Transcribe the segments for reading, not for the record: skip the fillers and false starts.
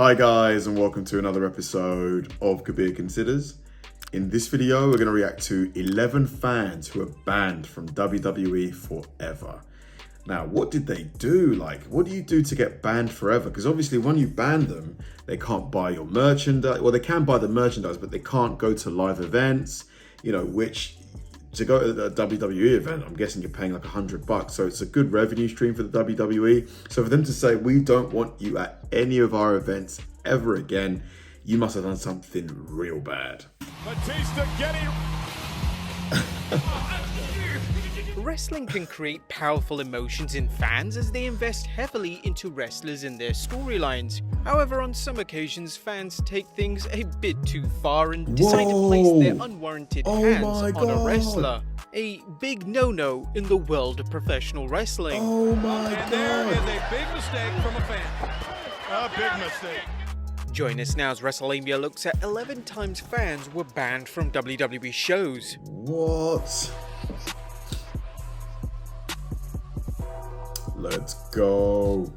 Hi guys, and welcome to another episode of Kabir Considers. In this video, we're going to react to 11 fans who are banned from WWE forever. Now, what did they do? What do you do to get banned forever? Because obviously when you ban them, they can't buy your merchandise. Well, they can buy the merchandise, but they can't go to live events, which to go to a WWE event, I'm guessing you're paying like $100. So it's a good revenue stream for the WWE. So for them to say, we don't want you at any of our events ever again, you must have done something real bad. Batista getting... Wrestling can create powerful emotions in fans as they invest heavily into wrestlers and their storylines. However, on some occasions, fans take things a bit too far and decide to place their unwarranted hands on a wrestler. A big no-no in the world of professional wrestling. Oh my And there is a big mistake from a fan. A big mistake. Join us now as WrestleMania looks at 11 times fans were banned from WWE shows. What? Let's go.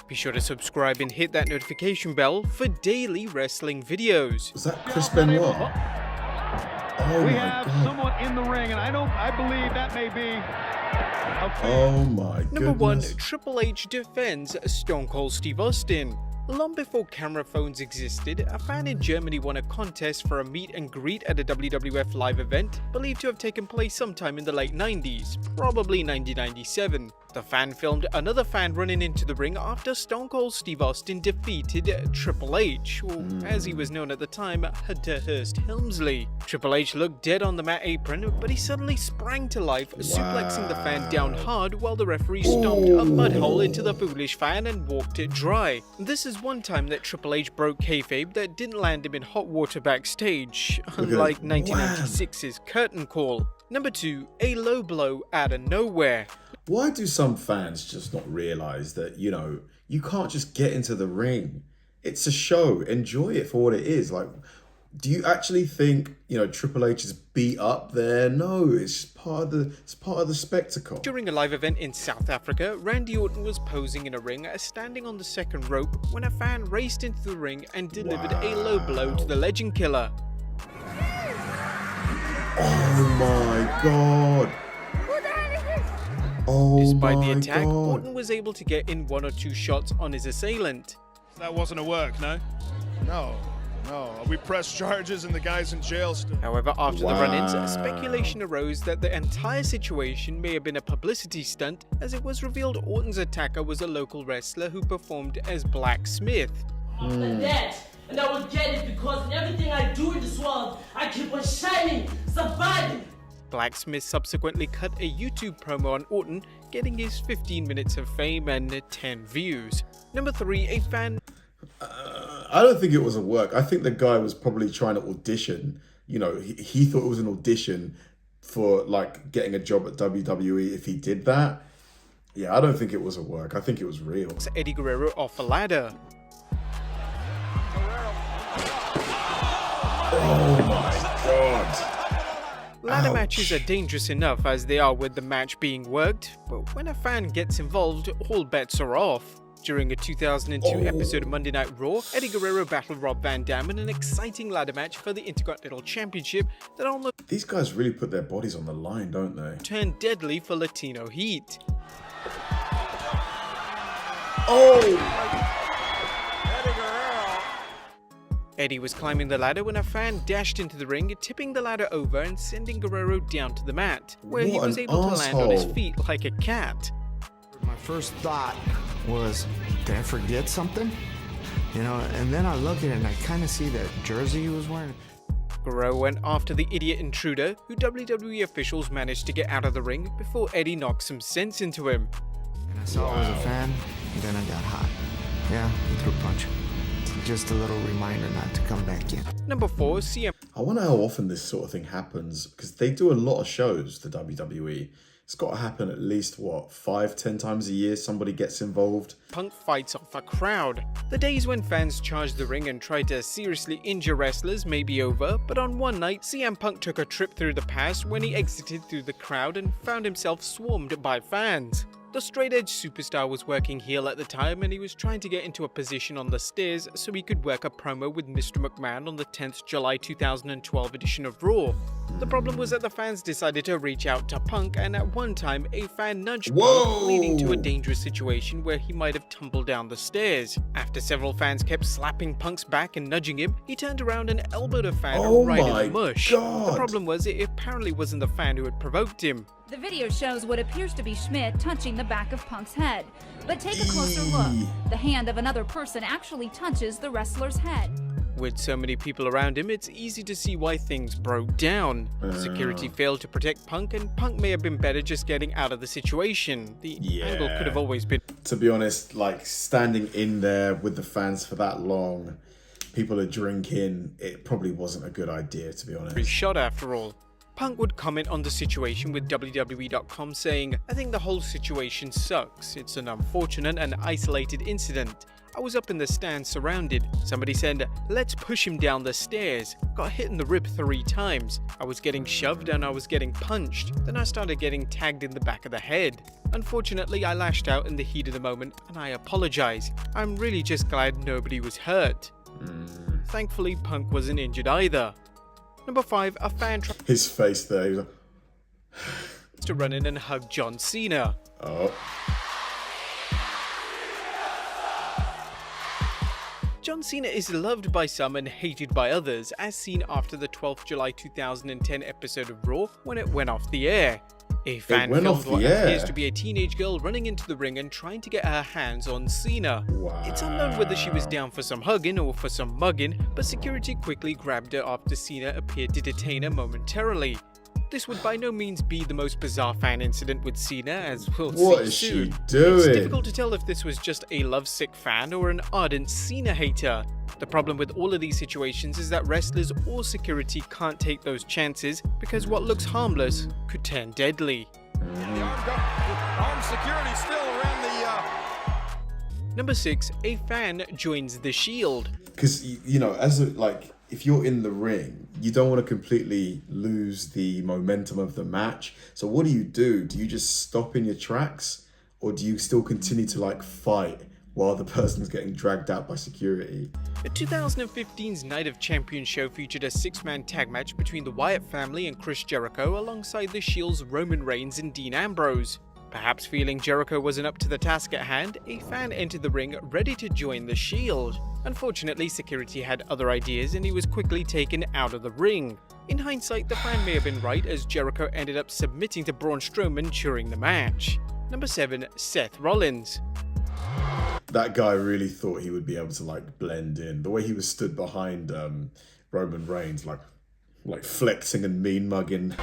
Be sure to subscribe and hit that notification bell for daily wrestling videos. Was that Chris Benoit? Oh We my have God. someone in the ring, and I believe that may be a fan. Oh my goodness. Number 1, Triple H defends Stone Cold Steve Austin. Long before camera phones existed, a fan in Germany won a contest for a meet and greet at a WWF live event, believed to have taken place sometime in the late 90s, probably 1997. The fan filmed another fan running into the ring after Stone Cold Steve Austin defeated Triple H, or as he was known at the time, Hunter Hearst Helmsley. Triple H looked dead on the mat apron, but he suddenly sprang to life, suplexing the fan down hard while the referee stomped a mud hole into the foolish fan and walked it dry. This is one time that Triple H broke kayfabe that didn't land him in hot water backstage, unlike 1996's curtain call. Number 2, a low blow out of nowhere. Why do some fans just not realize that, you can't just get into the ring? It's a show. Enjoy it for what it is. Do you actually think, Triple H is beat up there? No, it's part of the spectacle. During a live event in South Africa, Randy Orton was posing in a ring, standing on the second rope when a fan raced into the ring and delivered a low blow to the legend killer. Oh my God. Oh Despite my the attack, God. Orton was able to get in 1 or 2 shots on his assailant. That wasn't a work, no? No. We pressed charges and the guy's in jail still. However, after the run-ins, speculation arose that the entire situation may have been a publicity stunt, as it was revealed Orton's attacker was a local wrestler who performed as Black Smith. After that, and I will get it because in everything I do in this world, I keep on shining, surviving. Black Smith subsequently cut a YouTube promo on Orton, getting his 15 minutes of fame and 10 views. Number 3, a fan... I don't think it was a work. I think the guy was probably trying to audition. He thought it was an audition for getting a job at WWE if he did that. Yeah, I don't think it was a work. I think it was real. Eddie Guerrero off a ladder. Oh my God. Ladder Ouch. matches are dangerous enough as they are with the match being worked, but when a fan gets involved, all bets are off. During a 2002 episode of Monday Night Raw, Eddie Guerrero battled Rob Van Dam in an exciting ladder match for the Intercontinental Championship that almost These guys really put their bodies on the line, don't they? turned deadly for Latino heat. Eddie was climbing the ladder when a fan dashed into the ring, tipping the ladder over and sending Guerrero down to the mat, where he What was an able to land on his asshole. feet like a cat. My first thought was, did I forget something? And then I look at it and I kind of see that jersey he was wearing. Guerrero went after the idiot intruder, who WWE officials managed to get out of the ring before Eddie knocked some sense into him. And I saw it was a fan, and then I got hot. Yeah, he threw a punch. Just a little reminder not to come back in. Number 4, CM I wonder how often this sort of thing happens, because they do a lot of shows, the WWE. It's got to happen at least, 5-10 times a year somebody gets involved. Punk fights off a crowd. The days when fans charged the ring and tried to seriously injure wrestlers may be over, but on one night, CM Punk took a trip through the past when he exited through the crowd and found himself swarmed by fans. The straight-edge superstar was working heel at the time, and he was trying to get into a position on the stairs so he could work a promo with Mr. McMahon on the 10th July 2012 edition of Raw. The problem was that the fans decided to reach out to Punk, and at one time a fan nudged Punk, leading to a dangerous situation where he might have tumbled down the stairs. After several fans kept slapping Punk's back and nudging him, he turned around and elbowed a fan right in the mush. God. The problem was it apparently wasn't the fan who had provoked him. The video shows what appears to be Schmidt touching the back of Punk's head. But take a closer look. The hand of another person actually touches the wrestler's head. With so many people around him, it's easy to see why things broke down. Security failed to protect Punk, and Punk may have been better just getting out of the situation. The angle could have always been... To be honest, like, standing in there with the fans for that long, people are drinking, it probably wasn't a good idea, to be honest. ...shot after all. Punk would comment on the situation with WWE.com saying, "I think the whole situation sucks. It's an unfortunate and isolated incident. I was up in the stands surrounded. Somebody said, 'Let's push him down the stairs.' Got hit in the rib 3 times. I was getting shoved and I was getting punched. Then I started getting tagged in the back of the head. Unfortunately, I lashed out in the heat of the moment and I apologize. I'm really just glad nobody was hurt." Thankfully, Punk wasn't injured either. Number 5, a fan tried His face there, he was like... to run in and hug John Cena. John Cena is loved by some and hated by others, as seen after the 12th July 2010 episode of Raw when it went off the air. A fan filmed what appears to be a teenage girl running into the ring and trying to get her hands on Cena. It's unknown whether she was down for some hugging or for some mugging, but security quickly grabbed her after Cena appeared to detain her momentarily. This would by no means be the most bizarre fan incident with Cena, as we'll see soon. What is she doing? It's difficult to tell if this was just a lovesick fan or an ardent Cena hater. The problem with all of these situations is that wrestlers or security can't take those chances because what looks harmless could turn deadly. Armed security still around the... Number 6, a fan joins the Shield. Because, you know, if you're in the ring, you don't want to completely lose the momentum of the match. So what do? Do you just stop in your tracks? Or do you still continue to, like, fight while the person's getting dragged out by security? The 2015's Night of Champions show featured a 6-man tag match between the Wyatt family and Chris Jericho alongside the Shield's Roman Reigns and Dean Ambrose. Perhaps feeling Jericho wasn't up to the task at hand, a fan entered the ring ready to join the Shield. Unfortunately, security had other ideas and he was quickly taken out of the ring. In hindsight, the fan may have been right, as Jericho ended up submitting to Braun Strowman during the match. Number 7, Seth Rollins. That guy really thought he would be able to, like, blend in. The way he was stood behind Roman Reigns, like flexing and mean mugging.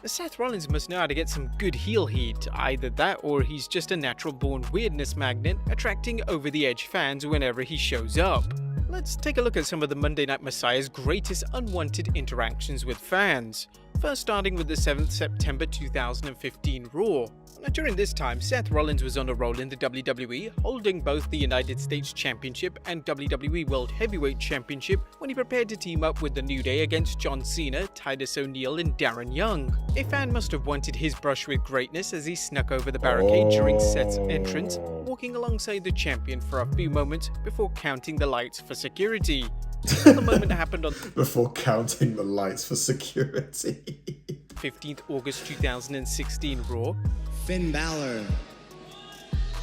Seth Rollins must know how to get some good heel heat. Either that or he's just a natural born weirdness magnet, attracting over-the-edge fans whenever he shows up. Let's take a look at some of the Monday Night Messiah's greatest unwanted interactions with fans. First, starting with the 7th September 2015 Raw. Now, during this time, Seth Rollins was on a roll in the WWE, holding both the United States Championship and WWE World Heavyweight Championship when he prepared to team up with The New Day against John Cena, Titus O'Neil and Darren Young. A fan must have wanted his brush with greatness as he snuck over the barricade during Seth's entrance, walking alongside the champion for a few moments before counting the lights for security. The moment happened on before counting the lights for security. 15th August 2016 Raw. Finn Balor,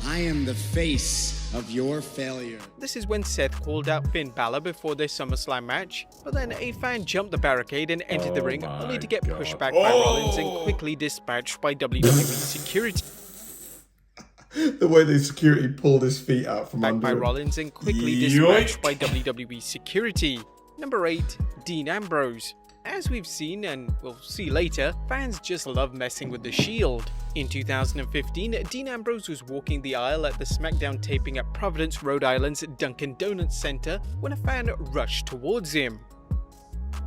I am the face of your failure. This is when Seth called out Finn Balor before their SummerSlam match, but then a fan jumped the barricade and entered the ring, only to get pushed back by Rollins and quickly dispatched by WWE security. The way the security pulled his feet out from under by him. Rollins and quickly dispatched by WWE security. Number 8, Dean Ambrose. As we've seen and we'll see later, fans just love messing with the Shield. In 2015, Dean Ambrose was walking the aisle at the SmackDown taping at Providence, Rhode Island's Dunkin' Donuts Center when a fan rushed towards him.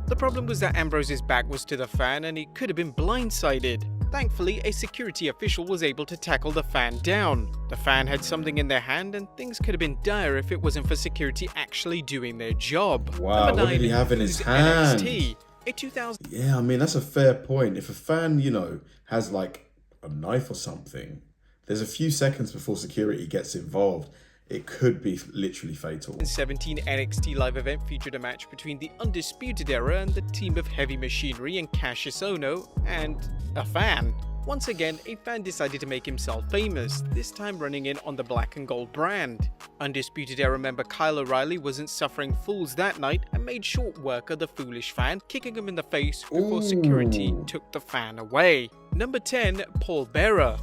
The problem was that Ambrose's back was to the fan and he could have been blindsided. Thankfully, a security official was able to tackle the fan down. The fan had something in their hand and things could have been dire if it wasn't for security actually doing their job. Wow, what did he have in his hand? NXT. A 2000 Yeah, I mean, that's a fair point. If a fan, you know, has like a knife or something, there's a few seconds before security gets involved. It could be literally fatal. 2017 NXT live event featured a match between the Undisputed Era and the team of Heavy Machinery and Cassius Ohno and a fan. Once again, a fan decided to make himself famous, this time running in on the black and gold brand. Undisputed Era member Kyle O'Reilly wasn't suffering fools that night and made short work of the foolish fan, kicking him in the face before security took the fan away. Number 10, Paul Bearer.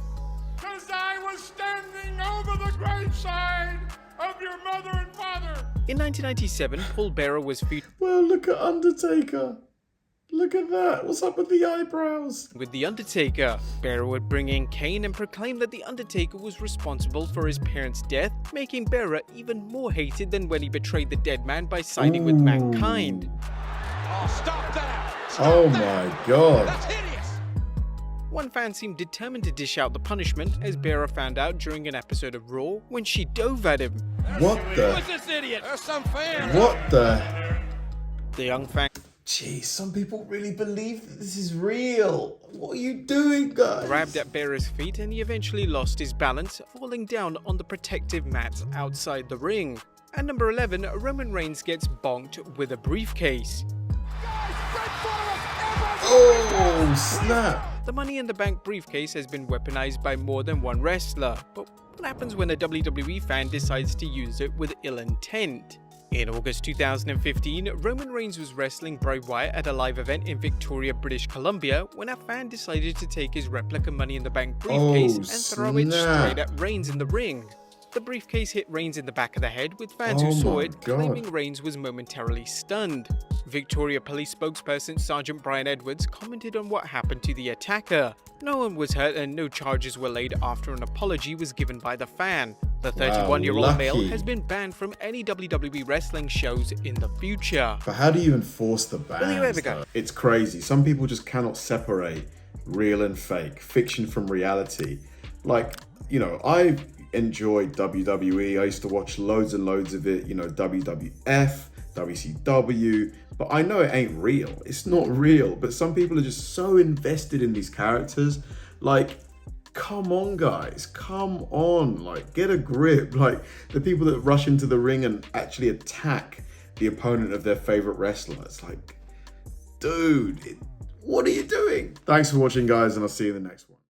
Because I was standing over the graveside of your mother and father. In 1997, Paul Bearer was featured Well, look at Undertaker. Look at that. What's up with the eyebrows? with The Undertaker. Bearer would bring in Kane and proclaim that The Undertaker was responsible for his parents' death, making Bearer even more hated than when he betrayed the dead man by siding with Mankind. Oh, stop that! Oh my God. That's hideous! One fan seemed determined to dish out the punishment, as Bearer found out during an episode of Raw when she dove at him. What the? Who's this idiot? There's some fan. What the? The young fan Jeez, some people really believe that this is real. What are you doing, guys? grabbed at Bearer's feet and he eventually lost his balance, falling down on the protective mats outside the ring. At number 11, Roman Reigns gets bonked with a briefcase. Oh, snap. The Money in the Bank briefcase has been weaponized by more than one wrestler, but what happens when a WWE fan decides to use it with ill intent? In August 2015, Roman Reigns was wrestling Bray Wyatt at a live event in Victoria, British Columbia, when a fan decided to take his replica Money in the Bank briefcase and throw it straight at Reigns in the ring. The briefcase hit Reigns in the back of the head, with fans who saw it claiming Reigns was momentarily stunned. Victoria Police spokesperson Sergeant Brian Edwards commented on what happened to the attacker. No one was hurt and no charges were laid after an apology was given by the fan. The 31-year-old male has been banned from any WWE wrestling shows in the future. But how do you enforce the ban? Will you ever go? It's crazy. Some people just cannot separate real and fake, fiction from reality. Like, you know, I've enjoyed WWE. I used to watch loads and loads of it, you know, WWF, WCW, but I know it ain't real. It's not real, but some people are just so invested in these characters. Like, come on, guys, come on, like, get a grip. Like, the people that rush into the ring and actually attack the opponent of their favorite wrestler, it's like, dude, what are you doing? Thanks for watching, guys, and I'll see you in the next one.